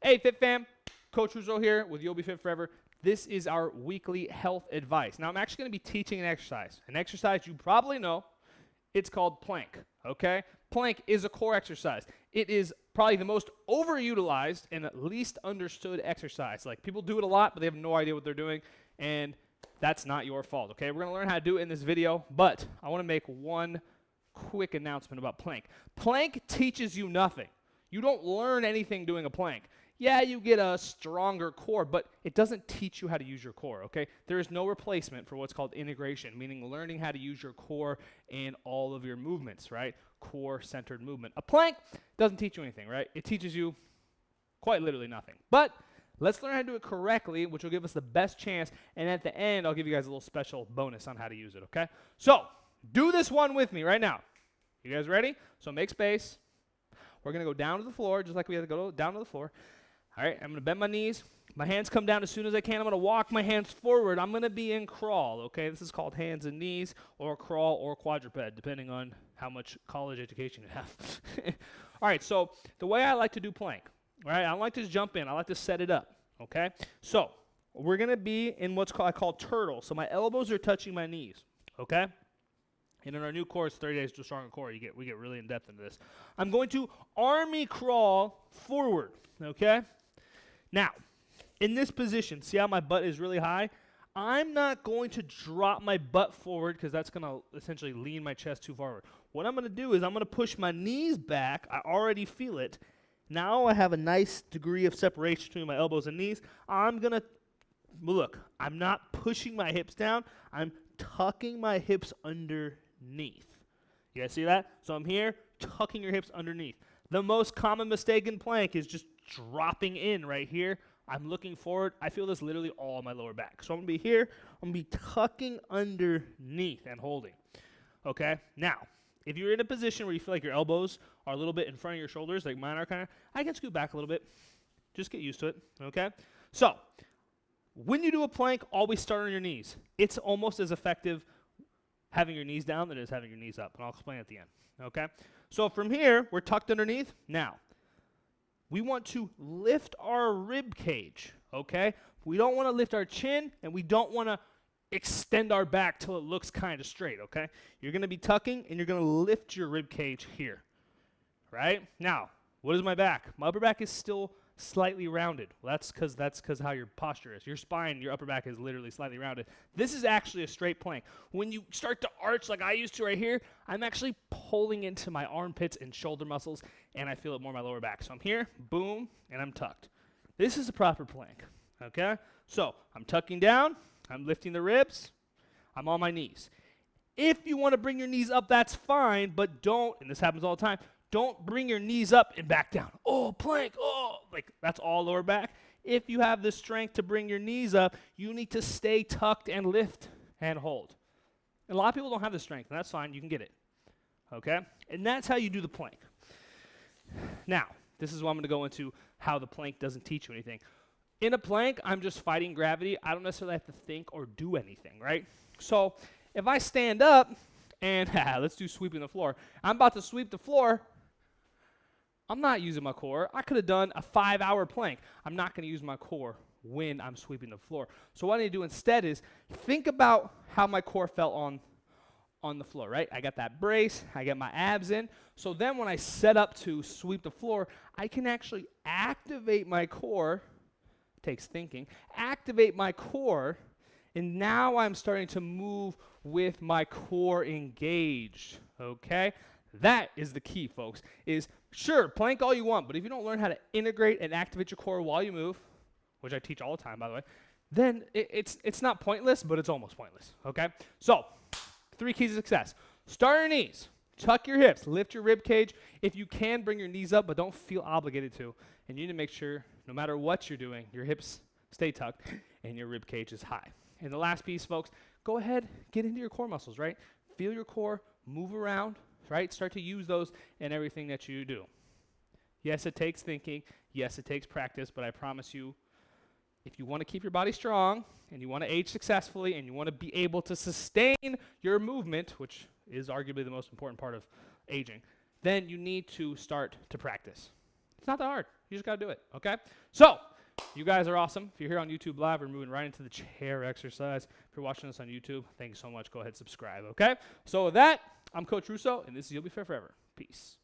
Hey, Fit Fam, Coach Rizzo here with You'll Be Fit Forever. This is our weekly health advice. Now, I'm actually going to be teaching an exercise you probably know. It's called plank, okay? Plank is a core exercise. It is probably the most overutilized and least understood exercise. Like, people do it a lot, but they have no idea what they're doing, and that's not your fault, okay? We're going to learn how to do it in this video, but I want to make one quick announcement about plank. Plank teaches you nothing. You don't learn anything doing a plank. Yeah, you get a stronger core, but it doesn't teach you how to use your core, okay? There is no replacement for what's called integration, meaning learning how to use your core in all of your movements, right? Core-centered movement. A plank doesn't teach you anything, right? It teaches you quite literally nothing. But let's learn how to do it correctly, which will give us the best chance, and at the end, I'll give you guys a little special bonus on how to use it, okay? So, do this one with me right now. You guys ready? So make space. We're going to go down to the floor, just like we had to go down to the floor. All right, I'm going to bend my knees. My hands come down as soon as I can. I'm going to walk my hands forward. I'm going to be in crawl, okay? This is called hands and knees or crawl or quadruped, depending on how much college education you have. All right, so the way I like to do plank, all right, I don't like to just jump in. I like to set it up, okay? So we're going to be in what's called, I call turtle. So my elbows are touching my knees, okay? And in our new course, 30 Days to a Stronger Core, we get really in-depth into this. I'm going to army crawl forward, okay? Now, in this position, see how my butt is really high? I'm not going to drop my butt forward because that's going to essentially lean my chest too forward. What I'm going to do is I'm going to push my knees back. I already feel it. Now I have a nice degree of separation between my elbows and knees. I'm going to, look, I'm not pushing my hips down. I'm tucking my hips underneath. You guys see that? So I'm here, tucking your hips underneath. The most common mistake in plank is just dropping in right here. I'm looking forward. I feel this literally all on my lower back. So I'm going to be here. I'm going to be tucking underneath and holding. Okay? Now, if you're in a position where you feel like your elbows are a little bit in front of your shoulders, like mine are kind of, I can scoot back a little bit. Just get used to it. Okay? So, when you do a plank, always start on your knees. It's almost as effective having your knees down than it is having your knees up. And I'll explain at the end. Okay? So from here, we're tucked underneath. Now, we want to lift our rib cage, okay? We don't want to lift our chin, and we don't want to extend our back till it looks kind of straight, okay? You're going to be tucking, and you're going to lift your rib cage here, right? Now, what is my back? My upper back is still slightly rounded. Well, that's because how your posture is. Your spine, your upper back is literally slightly rounded. This is actually a straight plank. When you start to arch like I used to right here, I'm actually pulling into my armpits and shoulder muscles, and I feel it more in my lower back. So I'm here, boom, and I'm tucked. This is a proper plank, okay? So I'm tucking down, I'm lifting the ribs, I'm on my knees. If you want to bring your knees up, that's fine, but don't, and this happens all the time, don't bring your knees up and back down. Oh, plank, oh, like that's all lower back. If you have the strength to bring your knees up, you need to stay tucked and lift and hold. And a lot of people don't have the strength, and that's fine. You can get it, okay? And that's how you do the plank. Now, this is what I'm going to go into how the plank doesn't teach you anything. In a plank, I'm just fighting gravity. I don't necessarily have to think or do anything, right? So if I stand up and let's do sweeping the floor. I'm about to sweep the floor. I'm not using my core. I could have done a 5-hour plank. I'm not going to use my core when I'm sweeping the floor. So what I need to do instead is think about how my core felt on the floor, right? I got that brace. I get my abs in. So then when I set up to sweep the floor, I can actually activate my core. Takes thinking. Activate my core, and now I'm starting to move with my core engaged, okay? That is the key, folks, is sure, plank all you want, but if you don't learn how to integrate and activate your core while you move, which I teach all the time, by the way, then it's not pointless, but it's almost pointless, okay? So, 3 keys to success. Start your knees. Tuck your hips. Lift your rib cage. If you can, bring your knees up, but don't feel obligated to. And you need to make sure, no matter what you're doing, your hips stay tucked and your rib cage is high. And the last piece, folks, go ahead, get into your core muscles, right? Feel your core, move around, right? Start to use those in everything that you do. Yes, it takes thinking. Yes, it takes practice, but I promise you, if you want to keep your body strong and you want to age successfully and you want to be able to sustain your movement, which is arguably the most important part of aging, then you need to start to practice. It's not that hard. You just got to do it, okay? So, you guys are awesome. If you're here on YouTube Live, we're moving right into the chair exercise. If you're watching us on YouTube, thank you so much. Go ahead and subscribe, okay? So with that, I'm Coach Russo, and this is You'll Be Fit Forever. Peace.